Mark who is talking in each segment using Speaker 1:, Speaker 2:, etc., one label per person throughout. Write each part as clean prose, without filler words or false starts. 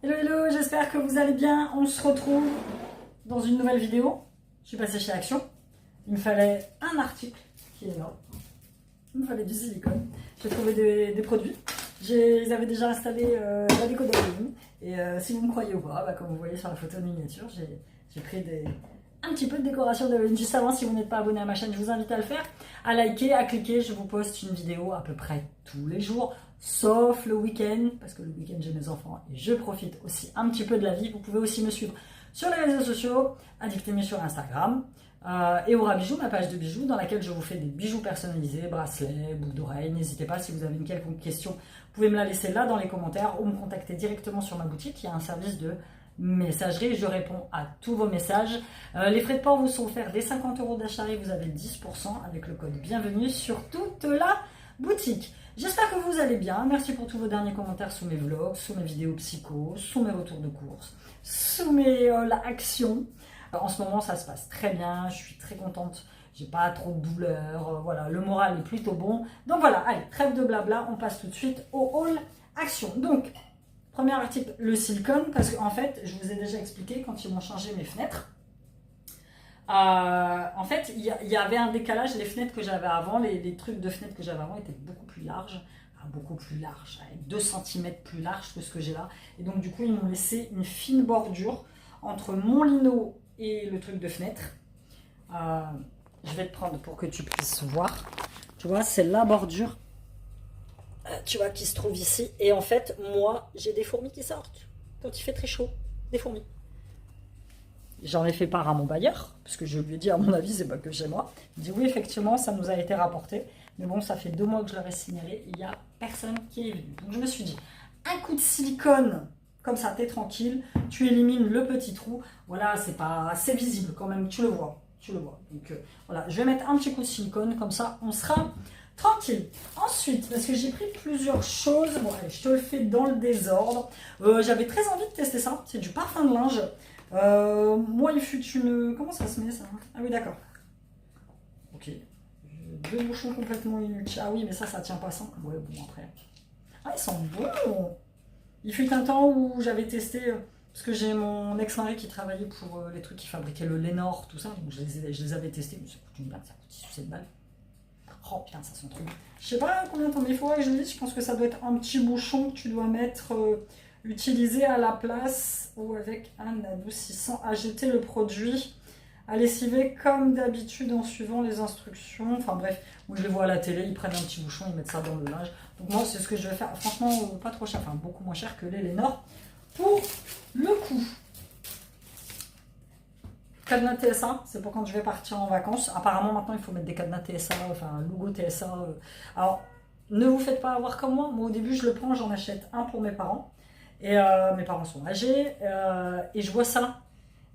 Speaker 1: Hello hello, j'espère que vous allez bien. On se retrouve dans une nouvelle vidéo. Je suis passée chez Action. Il me fallait un article qui est là. Il me fallait du silicone. J'ai trouvé des produits. Ils avaient déjà installé la déco d'Halloween. Et si vous me croyez ou pas, comme vous voyez sur la photo de miniature, j'ai pris un petit peu de décoration d'Halloween. Juste avant, si vous n'êtes pas abonné à ma chaîne, je vous invite à le faire, à liker, à cliquer. Je vous poste une vidéo à peu près tous les jours, sauf le week-end, parce que le week-end j'ai mes enfants et je profite aussi un petit peu de la vie. Vous pouvez aussi me suivre sur les réseaux sociaux, Addictemi sur Instagram, et Aura Bijoux, ma page de bijoux, dans laquelle je vous fais des bijoux personnalisés, bracelets, boucles d'oreilles. N'hésitez pas, si vous avez une quelconque question, vous pouvez me la laisser là dans les commentaires ou me contacter directement sur ma boutique. Il y a un service de messagerie, je réponds à tous vos messages. Les frais de port vous sont offerts dès 50 € d'achat et vous avez 10% avec le code bienvenue sur toute la boutique. J'espère que vous allez bien. Merci pour tous vos derniers commentaires sous mes vlogs, sous mes vidéos psycho, sous mes retours de course, sous mes actions. En ce moment, ça se passe très bien. Je suis très contente. J'ai pas trop de douleur. Voilà, le moral est plutôt bon. Donc voilà, allez, trêve de blabla. On passe tout de suite au haul action. Donc, premier article, le silicone, parce qu'en fait, je vous ai déjà expliqué quand ils m'ont changé mes fenêtres. En fait, il y avait un décalage. Les fenêtres que j'avais avant, les trucs de fenêtres que j'avais avant étaient beaucoup plus larges. Avec 2 cm plus large que ce que j'ai là. Et donc, du coup, ils m'ont laissé une fine bordure entre mon lino et le truc de fenêtre. Je vais te prendre pour que tu puisses voir. Tu vois, c'est la bordure. Tu vois, qui se trouve ici. Et en fait, moi, j'ai des fourmis qui sortent quand il fait très chaud. Des fourmis. J'en ai fait part à mon bailleur, parce que je lui ai dit, à mon avis, c'est pas que chez moi. Il dit, oui, effectivement, ça nous a été rapporté. Mais bon, ça fait 2 mois que je leur ai signalé. Il n'y a personne qui est venu. Donc, je me suis dit, un coup de silicone, comme ça, t'es tranquille. Tu élimines le petit trou. Voilà, c'est visible quand même. Tu le vois. Donc, voilà, je vais mettre un petit coup de silicone. Comme ça, on sera tranquille. Ensuite, parce que j'ai pris plusieurs choses. Bon, allez, je te le fais dans le désordre. J'avais très envie de tester ça. C'est du parfum de linge. Moi, il fut une... Comment ça se met, ça? Ah oui, d'accord. Ok. 2 bouchons complètement inutiles. Ah oui, mais ça tient pas sans. Ouais, bon, après. Ah, ils sont bons. Il fut un temps où j'avais testé... Parce que j'ai mon ex-mari qui travaillait pour les trucs qui fabriquaient le Lénore, tout ça. Donc, je les avais testés. Mais ça coûte une balle, ça coûte 6 balles. Oh putain, ça sent trop bon. Je sais pas combien t'en mets. Il faudrait que je le dise. Je pense que ça doit être un petit bouchon que tu dois mettre... Utiliser à la place ou avec un adoucissant. Ajouter le produit à lessiver comme d'habitude en suivant les instructions. Enfin bref, moi je les vois à la télé, ils prennent un petit bouchon, ils mettent ça dans le linge. Donc moi c'est ce que je vais faire. Franchement, pas trop cher, enfin beaucoup moins cher que les Lénore pour le coup. Cadenas TSA, c'est pour quand je vais partir en vacances. Apparemment maintenant il faut mettre des cadenas TSA, enfin logo TSA. Alors ne vous faites pas avoir comme moi. Moi au début je le prends, j'en achète un pour mes parents. Et mes parents sont âgés, et je vois ça.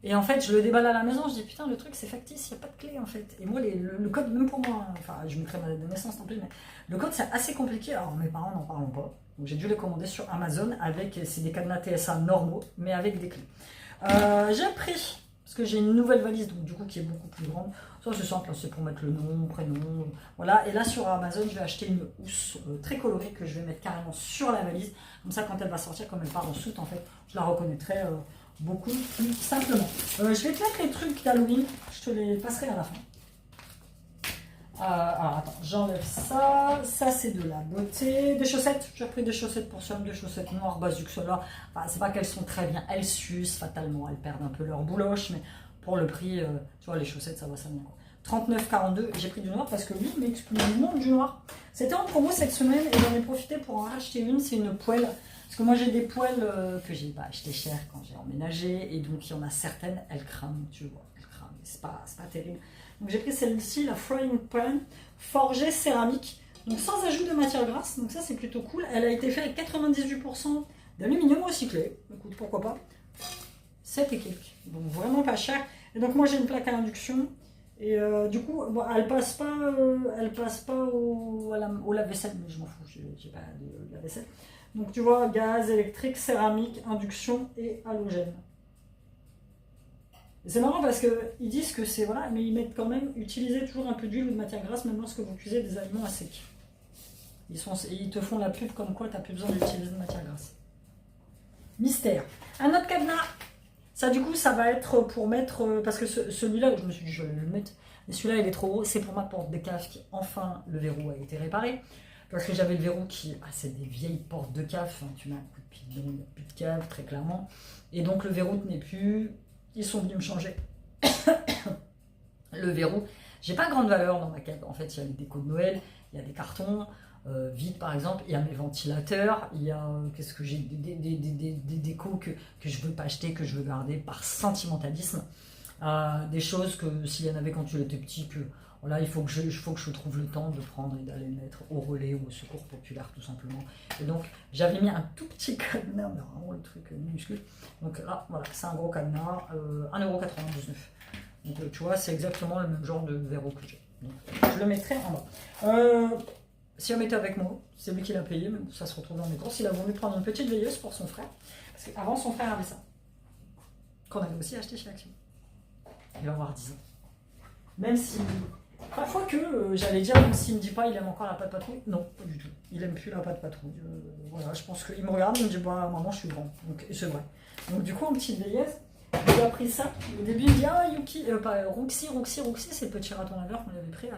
Speaker 1: Et en fait, je le déballe à la maison, je dis putain, le truc c'est factice, il n'y a pas de clé en fait. Et moi, le code, même pour moi, enfin, je mettrai ma date de naissance tant pis, mais le code c'est assez compliqué. Alors, mes parents n'en parlent pas. Donc, j'ai dû les commander sur Amazon avec, c'est des cadenas TSA normaux, mais avec des clés. J'ai pris, parce que j'ai une nouvelle valise, donc du coup, qui est beaucoup plus grande. Ça, c'est simple, c'est pour mettre le nom, prénom, voilà. Et là, sur Amazon, je vais acheter une housse très colorée que je vais mettre carrément sur la valise. Comme ça, quand elle va sortir, comme elle part en soute, en fait, je la reconnaîtrai beaucoup plus simplement. Je vais te mettre les trucs d'Halloween, je te les passerai à la fin. Alors, attends, j'enlève ça. Ça, c'est de la beauté. Des chaussettes, j'ai repris des chaussettes pour Somme, des chaussettes noires, basiques, celles-là. Enfin, c'est pas qu'elles sont très bien, elles s'usent fatalement, elles perdent un peu leur bouloche, mais pour le prix, tu vois, les chaussettes, ça va bien quoi. 39,42, j'ai pris du noir parce que oui, mais exclusivement du noir. C'était en promo cette semaine et j'en ai profité pour en racheter une, c'est une poêle. Parce que moi j'ai des poêles que j'ai pas acheté cher quand j'ai emménagé et donc il y en a certaines, elles crament, tu vois, elles crament, c'est pas terrible. Donc j'ai pris celle-ci, la Frying Pan, forgée céramique, donc sans ajout de matière grasse, donc ça c'est plutôt cool. Elle a été faite avec 98% d'aluminium recyclé, écoute, pourquoi pas. 7 et quelques, donc vraiment pas cher. Et donc moi j'ai une plaque à induction. Et du coup, bon, elle passe pas au lave-vaisselle, mais je m'en fous, j'ai pas de lave-vaisselle. Donc tu vois, gaz, électrique, céramique, induction et halogène. C'est marrant parce qu'ils disent que c'est voilà, mais ils mettent quand même, utilisez toujours un peu d'huile ou de matière grasse même lorsque vous cuisez des aliments à sec. Ils te font la pub comme quoi tu n'as plus besoin d'utiliser de matière grasse. Mystère. Un autre cadenas. Ça, du coup, ça va être pour mettre... parce que celui-là, je me suis dit, je vais le mettre. Mais celui-là, il est trop gros. C'est pour ma porte de cave qui, enfin, le verrou a été réparé. Parce que j'avais le verrou qui... Ah, c'est des vieilles portes de cave. Enfin, tu mets un coup de pilon, il n'y a plus de cave, très clairement. Et donc, le verrou tenait plus. Ils sont venus me changer le verrou. J'ai pas grande valeur dans ma cave. En fait, il y a les décos de Noël, il y a des cartons vides par exemple, il y a mes ventilateurs, il y a qu'est-ce que j'ai des décos que je veux pas acheter, que je veux garder par sentimentalisme. Des choses que s'il y en avait quand tu étais petit, que voilà, il faut que je trouve le temps de prendre et d'aller mettre au relais ou au secours populaire tout simplement. Et donc j'avais mis un tout petit cadenas, mais vraiment le truc minuscule. Donc là, voilà, c'est un gros cadenas, 1,99 €. Donc tu vois, c'est exactement le même genre de verrou que j'ai. Donc je le mettrai en bas. Si on mettait avec moi, c'est lui qui l'a payé, mais ça se retrouve dans mes courses. Il a voulu prendre une petite veilleuse pour son frère. Parce qu'avant, son frère avait ça. Qu'on avait aussi acheté chez Action. Il va avoir 10 ans. Même si... Parfois que j'allais dire, même s'il ne me dit pas il aime encore la pâte patrouille. Non, pas du tout. Il aime plus la pâte patrouille. Voilà, je pense qu'il me regarde et il me dit, bah maman, je suis grand. Donc c'est vrai. Donc du coup, en petite veilleuse, il a pris ça. Au début, il me dit, ah Yuki, Roxy, c'est le petit raton laveur qu'on avait pris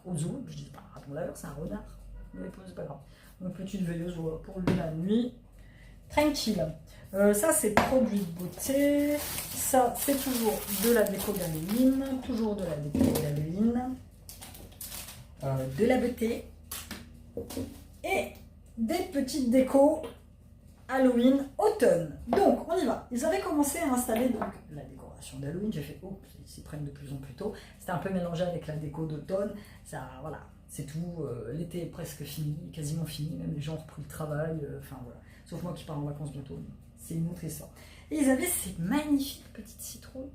Speaker 1: au zoo. Je dis, bah raton laveur, c'est un renard. Mais c'est pas grave. Donc petite veilleuse voilà, pour lui la nuit. Tranquille. Ça c'est produit de beauté. Ça c'est toujours de la déco d'Halloween. Toujours de la déco d'Halloween. De la beauté. Et des petites décos Halloween automne. Donc on y va. Ils avaient commencé à installer donc, la décoration d'Halloween. J'ai fait, oh, ils s'y prennent de plus en plus tôt. C'était un peu mélangé avec la déco d'automne. Ça, voilà. C'est tout, l'été est presque fini, quasiment fini, même les gens ont repris le travail, enfin voilà. Sauf moi qui pars en vacances bientôt, c'est une autre histoire. Et ils avaient ces magnifiques petites citrouilles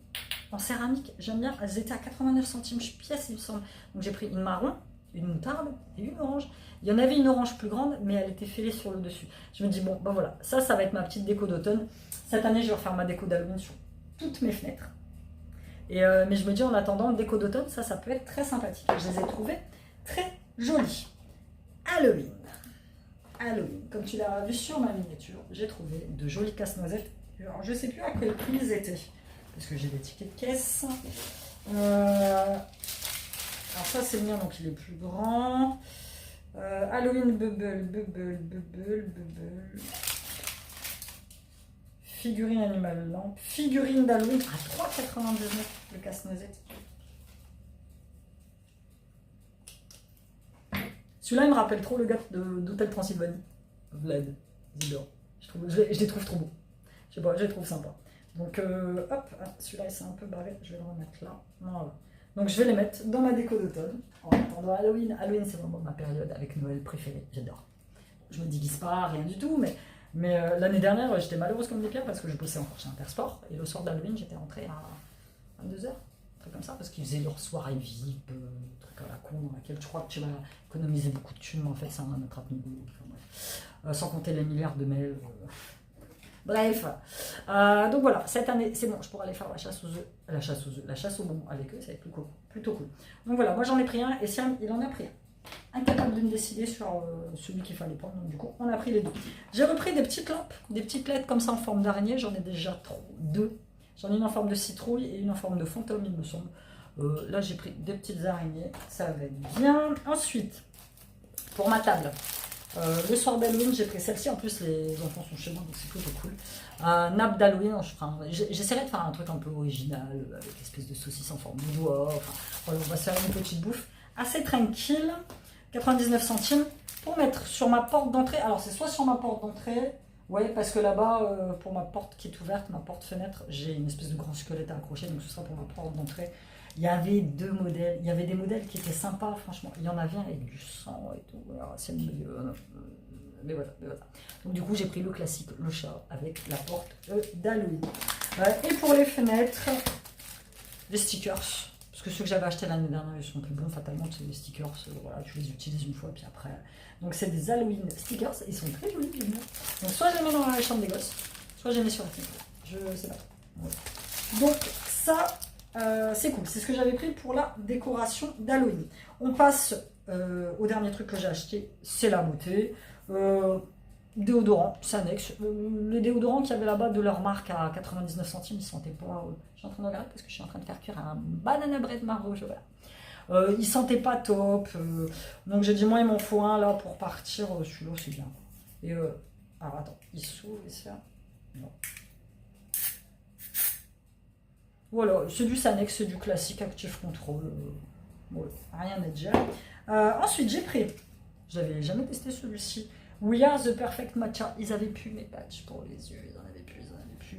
Speaker 1: en céramique, j'aime bien, elles étaient à 89 centimes pièce il me semble. Donc j'ai pris une marron, une moutarde et une orange. Il y en avait une orange plus grande, mais elle était fêlée sur le dessus. Je me dis, bon, ben voilà, ça va être ma petite déco d'automne. Cette année, je vais refaire ma déco d'Halloween sur toutes mes fenêtres. Et, mais je me dis, en attendant, déco d'automne, ça peut être très sympathique. Je les ai trouvées très joli. Halloween. Halloween. Comme tu l'as vu sur ma miniature, j'ai trouvé de jolis casse-noisettes. Alors, je ne sais plus à quel prix ils étaient. Parce que j'ai des tickets de caisse. Alors ça, c'est le mien, donc il est plus grand. Halloween Bubble. Figurine animale lampe. Figurine d'Halloween à 3,99 le casse-noisette. Celui-là, il me rappelle trop le gars d'Hôtel Transylvanie. Vlad, Zidor. Je les trouve trop beaux. Je sais pas, je les trouve sympas. Donc, hop, celui-là, il s'est un peu barré. Je vais le remettre là. Voilà. Donc, je vais les mettre dans ma déco d'automne. En attendant Halloween. Halloween, c'est vraiment ma période avec Noël préférée. J'adore. Je me déguise pas, rien du tout. Mais l'année dernière, j'étais malheureuse comme des pierres parce que je bossais encore chez Intersport. Et le soir d'Halloween, j'étais rentrée à 22h. Truc comme ça, parce qu'ils faisaient leur soirée VIP, truc à la con, dans laquelle je crois que tu vas économiser beaucoup de thunes, mais en fait c'est un attrape niveau. Enfin, sans compter les milliards de mails. Bref. Donc voilà, cette année, c'est bon, je pourrais aller faire la chasse aux bonbons avec eux, ça va être plutôt cool. Donc voilà, moi j'en ai pris un, et Siam, il en a pris un. Incapable de me décider sur celui qu'il fallait prendre, donc du coup, on a pris les deux. J'ai repris des petites lampes, des petites LED comme ça en forme d'araignée, j'en ai déjà deux. J'en ai une en forme de citrouille et une en forme de fantôme, il me semble. Là, j'ai pris des petites araignées. Ça va être bien. Ensuite, pour ma table, le soir d'Halloween, j'ai pris celle-ci. En plus, les enfants sont chez moi, donc c'est plutôt cool. Un nappe d'Halloween. J'essaierai de faire un truc un peu original, avec l'espèce de saucisse en forme de doigt. Enfin, voilà, on va se faire une petite bouffe assez tranquille. 99 centimes pour mettre sur ma porte d'entrée. Alors, c'est soit sur ma porte d'entrée... Oui, parce que là-bas, pour ma porte qui est ouverte, ma porte-fenêtre, j'ai une espèce de grand squelette à accrocher, donc ce sera pour ma porte d'entrée. Il y avait deux modèles, il y avait des modèles qui étaient sympas, franchement. Il y en avait un avec du sang et tout, c'est mieux. Mais voilà. Donc du coup, j'ai pris le classique, le chat, avec la porte d'Halloween. Et pour les fenêtres, les stickers. Parce que ceux que j'avais achetés l'année dernière, ils sont plus bons, fatalement, c'est des stickers. Voilà, tu les utilises une fois, puis après... Donc c'est des Halloween stickers, ils sont très jolis, j'aime bien. Donc soit je les mets dans la chambre des gosses, soit je les mets sur la fenêtre. Je sais pas. Ouais. Donc ça, c'est cool. C'est ce que j'avais pris pour la décoration d'Halloween. On passe au dernier truc que j'ai acheté, c'est la beauté. Déodorant, Sanex. Les déodorants qu'il y avait là-bas de leur marque à 99 centimes, ils ne sentaient pas. Je suis en train de regarder parce que je suis en train de faire cuire un banana bread marron au chocolat. Ils sentaient pas top. Donc j'ai dit, moi, il m'en faut un là pour partir. Celui-là, c'est bien. Et alors attends, il s'ouvre et ça. Non. Voilà, c'est du Sanex, c'est du classique Active Control. Voilà, rien à dire. Ensuite, j'ai pris. J'avais jamais testé celui-ci. We Are the Perfect Matcha. Ils avaient plus mes patchs pour les yeux. Ils en avaient plus.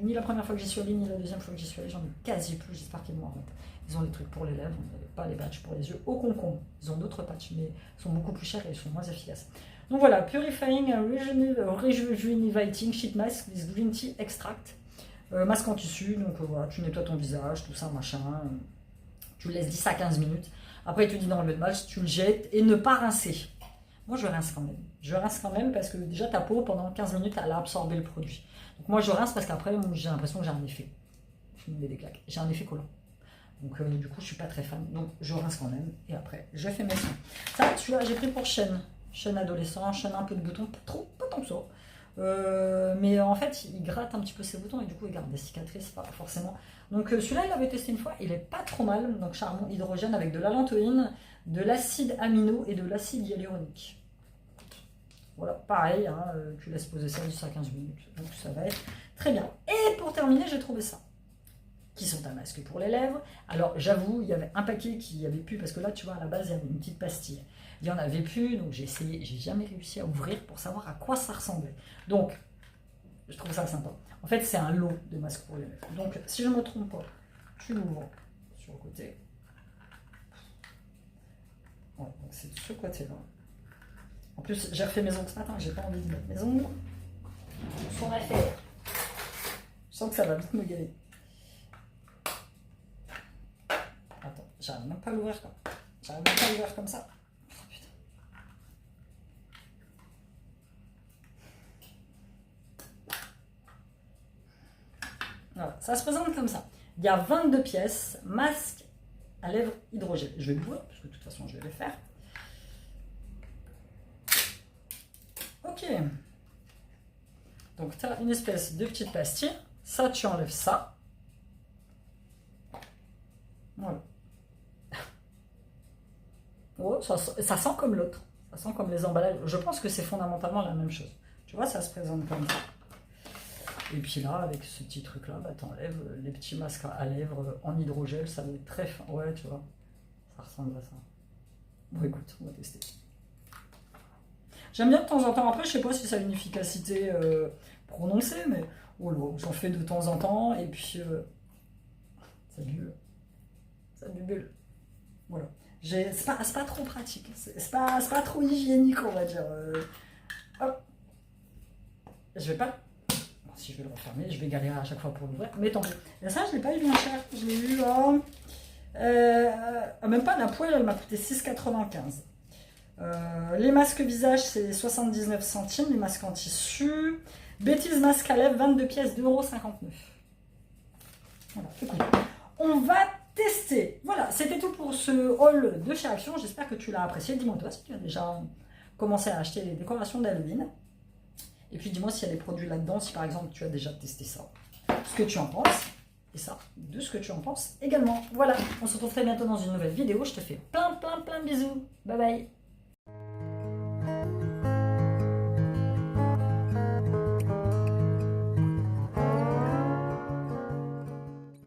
Speaker 1: Ni la première fois que j'y suis allée, ni la deuxième fois que j'y suis allée. J'en ai quasi plus. J'espère qu'ils vont en mettre. Ils ont des trucs pour les lèvres, mais pas les patchs pour les yeux. Au concombre. Ils ont d'autres patchs, mais ils sont beaucoup plus chers et ils sont moins efficaces. Donc voilà, Purifying Rejuvenating Sheet Mask with Green Tea Extract. Masque en tissu. Donc voilà, tu nettoies ton visage, tout ça, machin. Tu le laisses 10 à 15 minutes. Après, il te dit d'enlever le masque, tu le jettes et ne pas rincer. Moi, je rince quand même. Je rince quand même parce que déjà, ta peau, pendant 15 minutes, elle a absorbé le produit. Donc moi, je rince parce qu'après, j'ai l'impression que j'ai un effet. Je me mets des claques. J'ai un effet collant. Donc du coup, je suis pas très fan. Donc je rince quand même. Et après, je fais mes soins. Ça, tu vois, j'ai pris pour chaîne. Chaîne adolescent, chaîne un peu de boutons. Pas trop, pas tant que ça. Mais en fait, il gratte un petit peu ses boutons et du coup, il garde des cicatrices, pas forcément. Donc celui-là, il l'avait testé une fois. Il est pas trop mal. Donc charbon hydrogène avec de l'allantoïne, de l'acide amino et de l'acide hyaluronique. Voilà, pareil, hein, tu laisses poser ça 10 à 15 minutes, donc ça va être très bien. Et pour terminer, j'ai trouvé ça, qui sont un masque pour les lèvres. Alors j'avoue, il y avait un paquet qui n'y avait plus, parce que là, tu vois, à la base, il y avait une petite pastille. Il n'y en avait plus, donc j'ai essayé, j'ai jamais réussi à ouvrir pour savoir à quoi ça ressemblait. Donc, je trouve ça sympa. En fait, c'est un lot de masques pour les lèvres. Donc, si je ne me trompe pas, tu l'ouvres sur le côté. Ouais, donc c'est de ce côté-là. En plus, j'ai refait mes ongles ce matin, j'ai pas envie de mettre mes ongles. Son affaire. Je sens que ça va vite me galer. Attends, j'arrive même pas à l'ouvrir comme ça. J'arrive même pas à l'ouvrir comme ça. Oh, putain. Voilà, ça se présente comme ça. Il y a 22 pièces, masque à lèvres hydrogène. Je vais l'ouvrir, parce que de toute façon, je vais les faire. Ok. Donc, tu as une espèce de petite pastille. Ça, tu enlèves ça. Voilà. Oh, ça sent comme l'autre. Ça sent comme les emballages. Je pense que c'est fondamentalement la même chose. Tu vois, ça se présente comme ça. Et puis là, avec ce petit truc-là, bah, tu enlèves les petits masques à lèvres en hydrogel. Ça va être très fin. Ouais, tu vois. Ça ressemble à ça. Bon, écoute, on va tester. J'aime bien de temps en temps. Après, je sais pas si ça a une efficacité prononcée, mais oh là, j'en fais de temps en temps. Et puis, ça bulle. Ça bulle. Voilà. C'est pas trop pratique. C'est pas trop hygiénique, on va dire. Hop. Je vais pas... Bon, si je vais le refermer, je vais galérer à chaque fois pour l'ouvrir. Mais tant pis. Et ça, je l'ai pas eu bien cher. Je l'ai eu même pas la poêle, elle m'a coûté 6,95 €. Les masques visage, c'est 79 centimes. Les masques en tissu. Bêtise masque à lèvres, 22 pièces, 2,59 €. Voilà, écoute. On va tester. Voilà, c'était tout pour ce haul de chez Action. J'espère que tu l'as apprécié. Dis-moi toi si tu as déjà commencé à acheter les décorations d'Halloween. Et puis dis-moi s'il y a des produits là-dedans, si par exemple tu as déjà testé ça. Ce que tu en penses. Et ça, de ce que tu en penses également. Voilà, on se retrouve très bientôt dans une nouvelle vidéo. Je te fais plein de bisous. Bye bye.